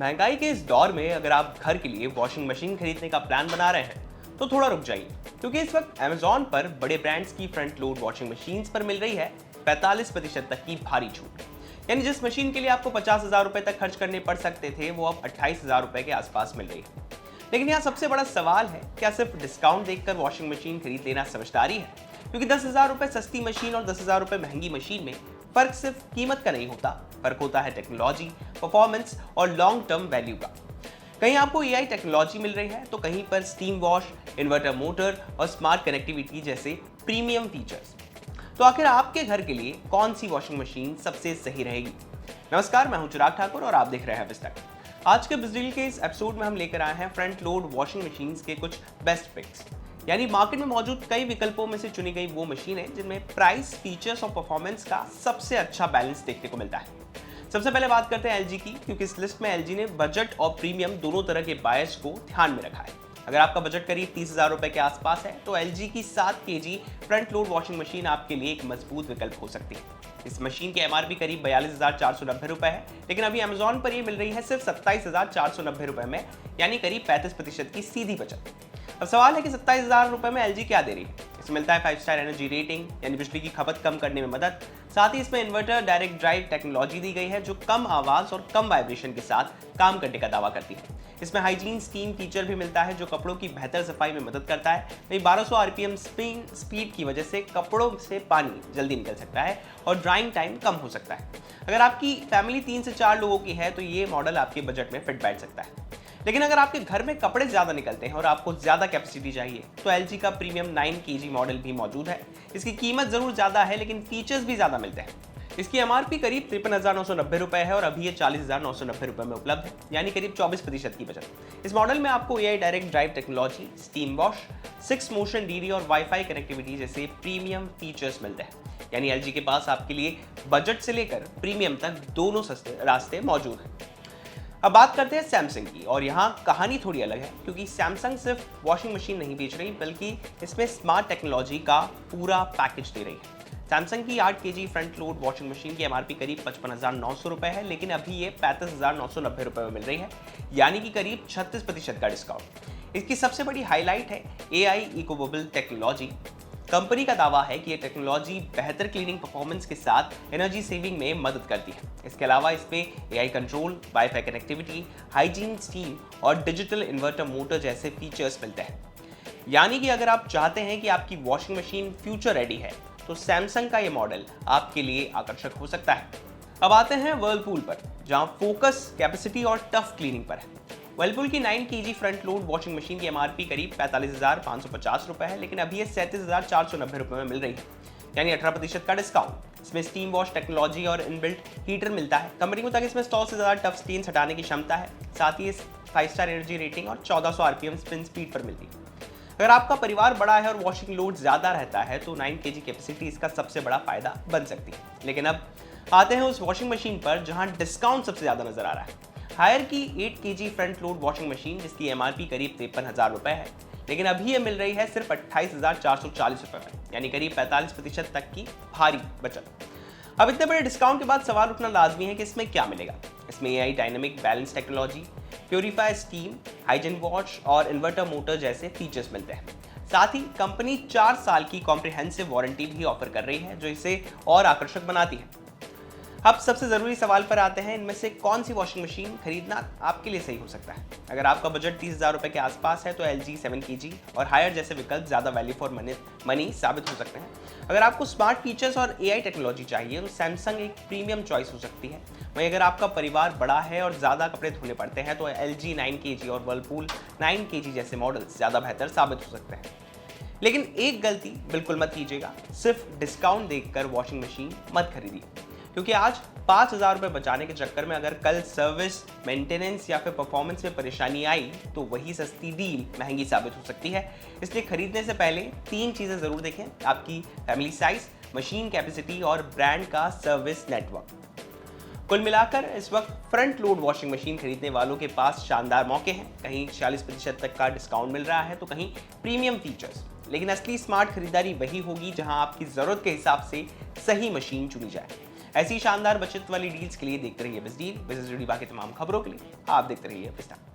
महंगाई के इस दौर में अगर आप घर के लिए वॉशिंग मशीन खरीदने का प्लान बना रहे हैं तो थोड़ा रुक जाइए, क्योंकि इस वक्त Amazon पर बड़े ब्रांड्स की फ्रंट लोड वॉशिंग मशीन्स पर मिल रही है 45% तक की भारी छूट। यानी जिस मशीन के लिए आपको 50,000 रुपए तक खर्च करने पड़ सकते थे वो अब 28,000 रुपए के आसपास मिल रही है। लेकिन यहाँ सबसे बड़ा सवाल है, क्या सिर्फ डिस्काउंट देखकर वॉशिंग मशीन खरीद लेना समझदारी है? क्योंकि 10,000 रुपए सस्ती मशीन और 10,000 रुपए महंगी मशीन में फर्क सिर्फ कीमत का नहीं होता, फर्क होता है टेक्नोलॉजी, परफॉर्मेंस और लॉन्ग टर्म वैल्यू का। कहीं आपको एआई टेक्नोलॉजी मिल रही है तो कहीं पर स्टीम वॉश, इन्वर्टर मोटर और स्मार्ट कनेक्टिविटी जैसे प्रीमियम फीचर्स। तो आखिर आपके घर के लिए कौन सी वॉशिंग मशीन सबसे सही रहेगी? नमस्कार, मैं हूं चिराग ठाकुर और आप देख रहे हैं विस्तार। आज के बिजली के इस एपिसोड में हम लेकर आए हैं फ्रंट लोड वॉशिंग मशीन्स के कुछ बेस्ट पिक्स, यानी मार्केट में मौजूद कई विकल्पों में से चुनी गई वो मशीन है जिनमें प्राइस, फीचर्स और परफॉर्मेंस का सबसे अच्छा बैलेंस देखने को मिलता है। सबसे पहले बात करते हैं एलजी की, क्योंकि इस लिस्ट में एलजी ने बजट और प्रीमियम दोनों तरह के बायर्स को ध्यान में रखा है। अगर आपका बजट करीब 30,000 रुपए के आसपास है तो एलजी की 7 KG front load washing machine आपके लिए एक मजबूत विकल्प हो सकती है। इस मशीन की एमआरपी करीब 42,490 रुपए है, लेकिन अभी अमेजॉन पर ये मिल रही है सिर्फ 27,490 रुपए में, यानी करीब 35% की सीधी बचत। अब सवाल है कि 27,000 रुपए में एलजी क्या दे रही है? इसमें मिलता है 5 स्टार एनर्जी रेटिंग, यानी बिजली की खपत कम करने में मदद। साथ ही इसमें इन्वर्टर डायरेक्ट ड्राइव टेक्नोलॉजी दी गई है जो कम आवाज और कम वाइब्रेशन के साथ काम करने का दावा करती है। इसमें हाइजीन स्टीम फीचर भी मिलता है जो कपड़ों की बेहतर सफाई में मदद करता है। वहीं 1200 आरपीएम स्पीड की वजह से कपड़ों से पानी जल्दी निकल सकता है और ड्राइंग टाइम कम हो सकता है। अगर आपकी फैमिली 3 से 4 लोगों की है तो ये मॉडल आपके बजट में फिट बैठ सकता है। लेकिन अगर आपके घर में कपड़े ज़्यादा निकलते हैं और आपको ज़्यादा कैपेसिटी चाहिए तो एलजी का प्रीमियम 9 केजी मॉडल भी मौजूद है। इसकी कीमत ज़रूर ज़्यादा है लेकिन फीचर्स भी ज़्यादा मिलते हैं। इसकी एमआरपी करीब 53,990 रुपए है और अभी ये 40,990 रुपए में उपलब्ध है, यानी करीब 24% की बचत। इस मॉडल में आपको AI direct drive technology, steam wash, 6 motion DD और वाईफाई कनेक्टिविटी जैसे प्रीमियम फीचर्स मिलते हैं। यानी एलजी के पास आपके लिए बजट से लेकर प्रीमियम तक दोनों सस्ते रास्ते मौजूद हैं। अब बात करते हैं सैमसंग की, और यहाँ कहानी थोड़ी अलग है, क्योंकि सैमसंग सिर्फ वॉशिंग मशीन नहीं बेच रही बल्कि इसमें स्मार्ट टेक्नोलॉजी का पूरा पैकेज दे रही है। सैमसंग की 8 KG front load washing machine की एमआरपी करीब 55,900 रुपए है, लेकिन अभी ये 35,990 रुपए में मिल रही है, यानी कि करीब 36% का डिस्काउंट। इसकी सबसे बड़ी हाईलाइट है एआई इकोबबल टेक्नोलॉजी। कंपनी का दावा है कि ये टेक्नोलॉजी बेहतर क्लीनिंग परफॉर्मेंस के साथ एनर्जी सेविंग में मदद करती है। इसके अलावा इसमें AI control, wifi connectivity, hygiene steam और डिजिटल इन्वर्टर मोटर जैसे फीचर्स मिलते हैं। यानी कि अगर आप चाहते हैं कि आपकी वॉशिंग मशीन फ्यूचर रेडी है तो सैमसंग का ये मॉडल आपके लिए आकर्षक हो सकता है। अब आते हैं वर्लपूल पर, जहां फोकस कैपेसिटी और टफ क्लीनिंग पर है। वर्लपूल की 9 KG front load washing machine की एमआरपी करीब 45,550 रुपए है, लेकिन अभी ये 37,490 रुपए में मिल रही है, यानी 18% का डिस्काउंट। इसमें स्टीम वॉश टेक्नोलॉजी और इनबिल्ट हीटर मिलता है। कंपनी को तक इसमें 100 से ज़्यादा टफ स्टेन्स हटाने की क्षमता है। साथ ही 5 स्टार एनर्जी रेटिंग और 1400 आरपीएम स्पिन स्पीड पर मिलती है। अगर आपका परिवार बड़ा है और वॉशिंग लोड ज़्यादा रहता है तो 9 केजी कैपेसिटी इसका सबसे बड़ा फायदा बन सकती है। लेकिन अब आते हैं उस वॉशिंग मशीन पर जहां डिस्काउंट सबसे ज़्यादा नजर आ रहा है। हायर की 8 KG front load washing machine जिसकी एमआरपी करीब 53,000 रुपए है, लेकिन अभी ये मिल रही है सिर्फ 28,440 रुपए में, यानी करीब 45% तक की भारी बचत। अब इतने बड़े डिस्काउंट के बाद सवाल उठना लाजमी है कि इसमें क्या मिलेगा। इसमें AI dynamic balance technology, purify steam, hygiene wash और इन्वर्टर मोटर जैसे फीचर्स मिलते हैं। साथ ही कंपनी 4 साल की कॉम्प्रिहेंसिव वारंटी भी ऑफर कर रही है जो इसे और आकर्षक बनाती है। अब सबसे ज़रूरी सवाल पर आते हैं, इनमें से कौन सी वॉशिंग मशीन खरीदना आपके लिए सही हो सकता है। अगर आपका बजट 30,000 रुपए के आसपास है तो एलजी 7 केजी और हायर जैसे विकल्प ज़्यादा वैल्यू फॉर मनी साबित हो सकते हैं। अगर आपको स्मार्ट फीचर्स और एआई टेक्नोलॉजी चाहिए तो सैमसंग एक प्रीमियम चॉइस हो सकती है। वहीं अगर आपका परिवार बड़ा है और ज़्यादा कपड़े धोने पड़ते हैं तो एलजी 9 केजी और वर्लपूल 9 केजी जैसे मॉडल्स ज़्यादा बेहतर साबित हो सकते हैं। लेकिन एक गलती बिल्कुल मत कीजिएगा, सिर्फ डिस्काउंट देखकर वॉशिंग मशीन मत खरीदिए, क्योंकि आज 5,000 रुपये बचाने के चक्कर में अगर कल सर्विस, मेंटेनेंस या फिर परफॉर्मेंस में परेशानी आई तो वही सस्ती डील महंगी साबित हो सकती है। इसलिए खरीदने से पहले 3 चीज़ें ज़रूर देखें: आपकी फैमिली साइज, मशीन कैपेसिटी और ब्रांड का सर्विस नेटवर्क। कुल मिलाकर इस वक्त फ्रंट लोड वॉशिंग मशीन खरीदने वालों के पास शानदार मौके हैं। कहीं 40% तक का डिस्काउंट मिल रहा है तो कहीं प्रीमियम फीचर्स। लेकिन असली स्मार्ट खरीदारी वही होगी जहां आपकी ज़रूरत के हिसाब से सही मशीन चुनी जाए। ऐसी शानदार बचत वाली डील्स के लिए देखते रहिए बिज़ डील। बिज़नेस जुड़ी बाकी तमाम खबरों के लिए आप देखते रहिए बिज़ टाइम।